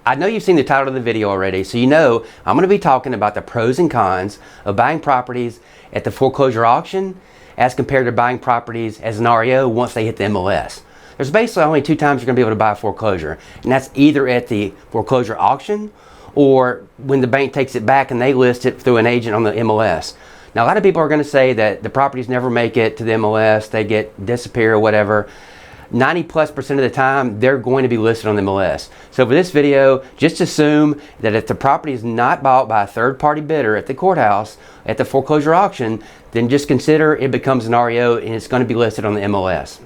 I know you've seen the title of the video already, so you know I'm going to be talking about the pros and cons of buying properties at the foreclosure auction as compared to buying properties as an REO once they hit the MLS. There's basically only two times you're going to be able to buy a foreclosure, and that's either at the foreclosure auction or when the bank takes it back and they list it through an agent on the MLS. Now, a lot of people are going to say that the properties never make it to the MLS, they disappear or whatever. 90+% of the time, they're going to be listed on the MLS. So for this video, just assume that if the property is not bought by a third-party bidder at the courthouse, at the foreclosure auction, then just consider it becomes an REO and it's going to be listed on the MLS.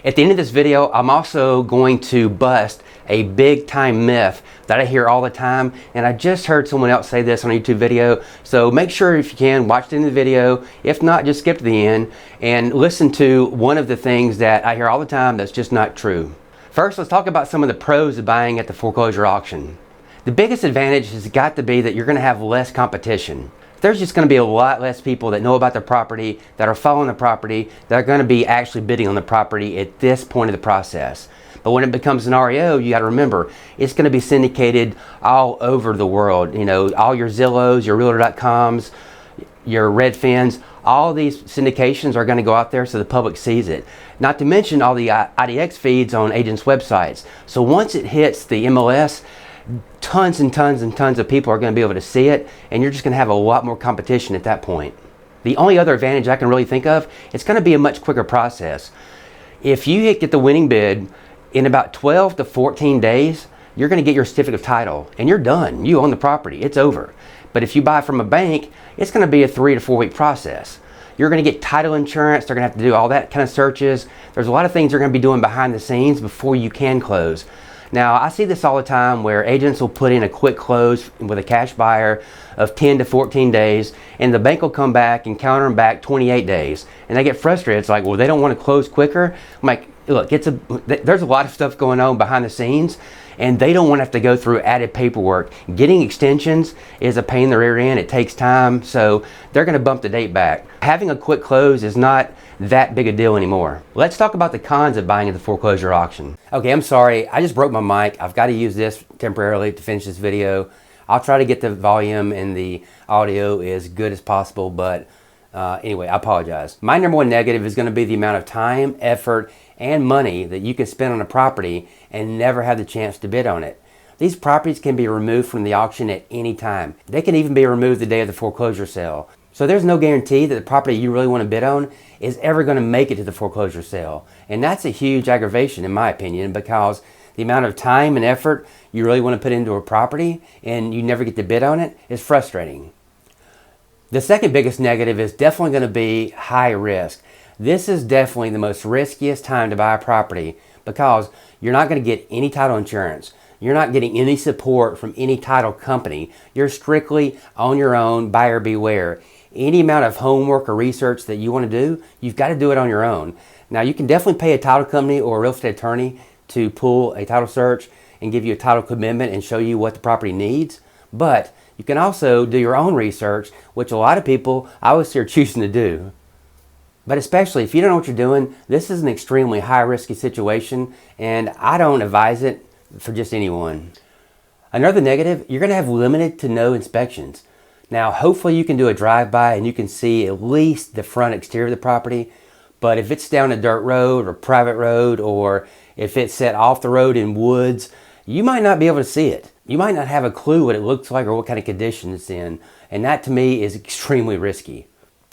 At the end of this video, I'm also going to bust a big time myth that I hear all the time, and I just heard someone else say this on a YouTube video, so make sure if you can, watch the end of the video. If not, just skip to the end and listen to one of the things that I hear all the time that's just not true. First, let's talk about some of the pros of buying at the foreclosure auction. The biggest advantage has got to be that you're going to have less competition. There's just going to be a lot less people that know about the property, that are following the property, that are going to be actually bidding on the property at this point of the process. But when it becomes an REO, you got to remember, it's going to be syndicated all over the world. You know, all your Zillows, your Realtor.coms, your Redfins, all these syndications are going to go out there so the public sees it. Not to mention all the IDX feeds on agents' websites. So once it hits the MLS, tons and tons and tons of people are going to be able to see it, and you're just going to have a lot more competition at that point. The only other advantage I can really think of, it's going to be a much quicker process. If you get the winning bid in about 12 to 14 days, you're going to get your certificate of title and you're done. You own the property. It's over. But if you buy from a bank, it's going to be a 3 to 4 week process. You're going to get title insurance. They're going to have to do all that kind of searches. There's a lot of things they're going to be doing behind the scenes before you can close. Now, I see this all the time where agents will put in a quick close with a cash buyer of 10 to 14 days, and the bank will come back and counter them back 28 days. And they get frustrated. It's like, well, they don't want to close quicker. I'm like, look, there's a lot of stuff going on behind the scenes, and they don't want to have to go through added paperwork. Getting extensions is a pain in the rear end. It takes time, so they're going to bump the date back. Having a quick close is not that big a deal anymore. Let's talk about the cons of buying at the foreclosure auction. Okay, I'm sorry, I just broke my mic. I've got to use this temporarily to finish this video. I'll try to get the volume and the audio as good as possible, but anyway, I apologize. My number one negative is going to be the amount of time, effort, and money that you can spend on a property and never have the chance to bid on it. These properties can be removed from the auction at any time. They can even be removed the day of the foreclosure sale. So there's no guarantee that the property you really want to bid on is ever going to make it to the foreclosure sale. And that's a huge aggravation in my opinion, because the amount of time and effort you really want to put into a property and you never get to bid on it is frustrating. The second biggest negative is definitely going to be high risk. This is definitely the most riskiest time to buy a property because you're not going to get any title insurance. You're not getting any support from any title company. You're strictly on your own, buyer beware. Any amount of homework or research that you want to do, you've got to do it on your own. Now, you can definitely pay a title company or a real estate attorney to pull a title search and give you a title commitment and show you what the property needs. But you can also do your own research, which a lot of people I would say are choosing to do. But especially if you don't know what you're doing, this is an extremely high risky situation, and I don't advise it for just anyone. Another negative, you're going to have limited to no inspections. Now, hopefully you can do a drive-by and you can see at least the front exterior of the property, but if it's down a dirt road or private road, or if it's set off the road in woods, you might not be able to see it. You might not have a clue what it looks like or what kind of condition it's in, and that to me is extremely risky.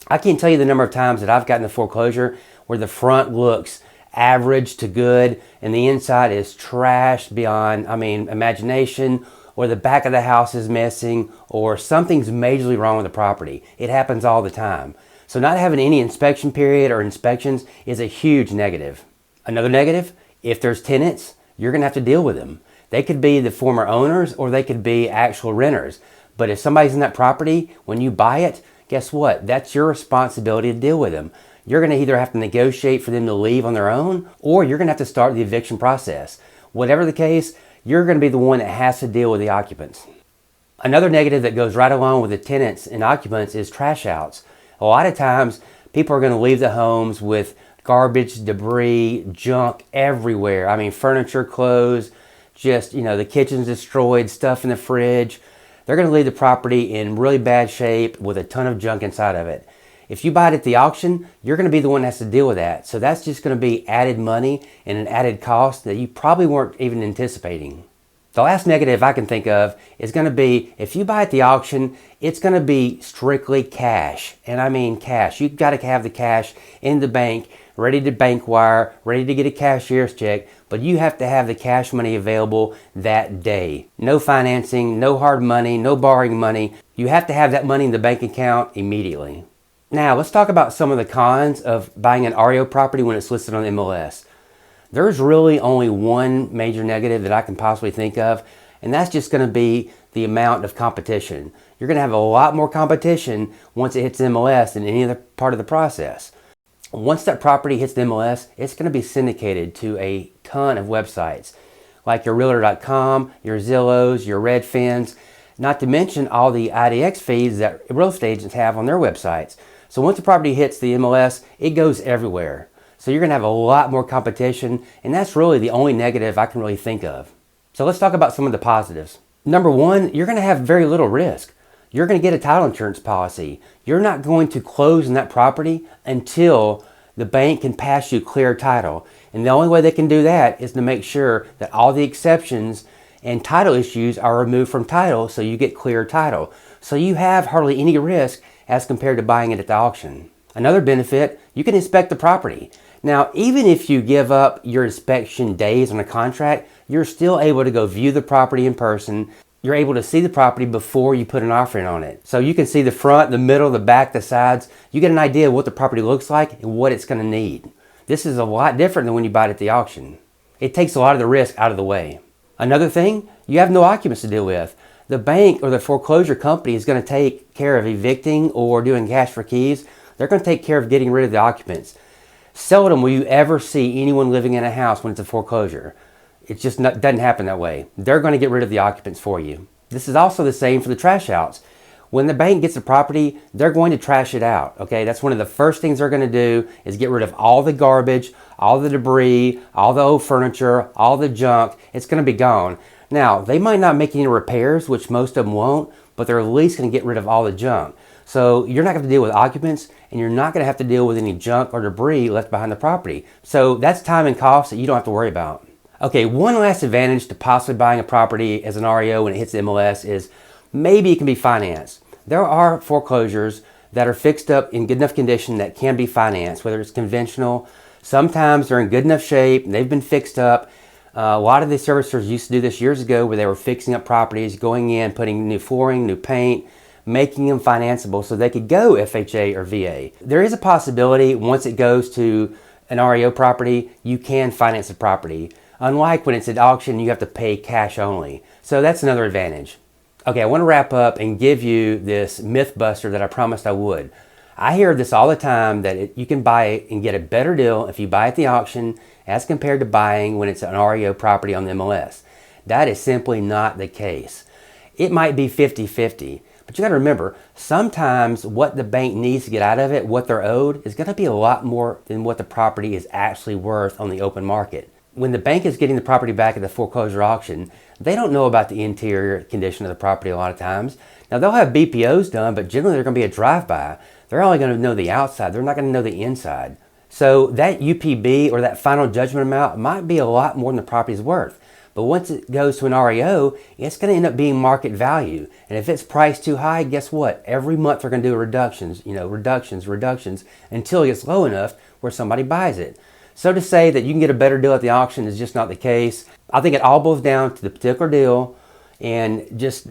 I can't tell you the number of times that I've gotten a foreclosure where the front looks average to good and the inside is trash beyond, imagination, or the back of the house is missing, or something's majorly wrong with the property. It happens all the time. So not having any inspection period or inspections is a huge negative. Another negative, if there's tenants, you're going to have to deal with them. They could be the former owners or they could be actual renters. But if somebody's in that property, when you buy it, guess what? That's your responsibility to deal with them. You're going to either have to negotiate for them to leave on their own, or you're going to have to start the eviction process. Whatever the case, you're going to be the one that has to deal with the occupants. Another negative that goes right along with the tenants and occupants is trash outs. A lot of times, people are going to leave the homes with garbage, debris, junk everywhere. Furniture, clothes, just, the kitchen's destroyed, stuff in the fridge. They're going to leave the property in really bad shape with a ton of junk inside of it. If you buy it at the auction, you're going to be the one that has to deal with that. So that's just going to be added money and an added cost that you probably weren't even anticipating. The last negative I can think of is going to be, if you buy at the auction, it's going to be strictly cash. And I mean cash. You've got to have the cash in the bank, ready to bank wire, ready to get a cashier's check, but you have to have the cash money available that day. No financing, no hard money, no borrowing money. You have to have that money in the bank account immediately. Now, let's talk about some of the cons of buying an REO property when it's listed on MLS. There's really only one major negative that I can possibly think of, and that's just going to be the amount of competition. You're going to have a lot more competition once it hits MLS than any other part of the process. Once that property hits the MLS, it's going to be syndicated to a ton of websites, like your Realtor.com, your Zillows, your Redfins, not to mention all the IDX feeds that real estate agents have on their websites. So once the property hits the MLS, it goes everywhere. So you're going to have a lot more competition, and that's really the only negative I can really think of. So let's talk about some of the positives. Number one, you're going to have very little risk. You're going to get a title insurance policy. You're not going to close on that property until the bank can pass you clear title. And the only way they can do that is to make sure that all the exceptions and title issues are removed from title so you get clear title. So you have hardly any risk as compared to buying it at the auction. Another benefit, you can inspect the property. Now, even if you give up your inspection days on a contract, you're still able to go view the property in person. You're able to see the property before you put an offer in on it. So you can see the front, the middle, the back, the sides. You get an idea of what the property looks like and what it's going to need. This is a lot different than when you buy it at the auction. It takes a lot of the risk out of the way. Another thing, you have no occupants to deal with. The bank or the foreclosure company is going to take care of evicting or doing cash for keys. They're going to take care of getting rid of the occupants. Seldom will you ever see anyone living in a house when it's a foreclosure. It just doesn't happen that way. They're going to get rid of the occupants for you. This is also the same for the trash outs. When the bank gets the property, they're going to trash it out. Okay, that's one of the first things they're going to do is get rid of all the garbage, all the debris, all the old furniture, all the junk. It's going to be gone. Now, they might not make any repairs, which most of them won't, but they're at least going to get rid of all the junk. So you're not going to deal with occupants, and you're not going to have to deal with any junk or debris left behind the property. So that's time and cost that you don't have to worry about. Okay, one last advantage to possibly buying a property as an REO when it hits the MLS is maybe it can be financed. There are foreclosures that are fixed up in good enough condition that can be financed, whether it's conventional. Sometimes they're in good enough shape and they've been fixed up. A lot of the servicers used to do this years ago where they were fixing up properties, going in, putting new flooring, new paint, making them financeable so they could go FHA or VA. There is a possibility once it goes to an REO property, you can finance the property. Unlike when it's at auction, you have to pay cash only. So that's another advantage. Okay, I want to wrap up and give you this myth buster that I promised I would. I hear this all the time that you can buy it and get a better deal if you buy at the auction as compared to buying when it's an REO property on the MLS. That is simply not the case. It might be 50-50, but you got to remember, sometimes what the bank needs to get out of it, what they're owed, is going to be a lot more than what the property is actually worth on the open market. When the bank is getting the property back at the foreclosure auction, they don't know about the interior condition of the property a lot of times. Now they'll have BPOs done, but generally they're going to be a drive-by. They're only going to know the outside. They're not going to know the inside. So that UPB or that final judgment amount might be a lot more than the property's worth. But once it goes to an REO, it's going to end up being market value. And if it's priced too high, guess what? Every month they're going to do reductions, reductions until it gets low enough where somebody buys it. So to say that you can get a better deal at the auction is just not the case. I think it all boils down to the particular deal. And just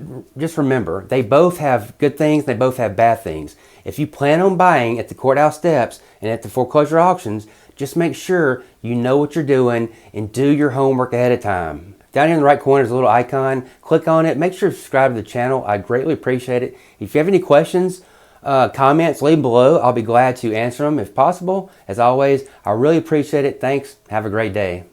remember, they both have good things, they both have bad things. If you plan on buying at the courthouse steps and at the foreclosure auctions, just make sure you know what you're doing and do your homework ahead of time. Down here in the right corner is a little icon. Click on it. Make sure to subscribe to the channel. I greatly appreciate it. If you have any questions, comments, leave them below. I'll be glad to answer them if possible. As always, I really appreciate it. Thanks. Have a great day.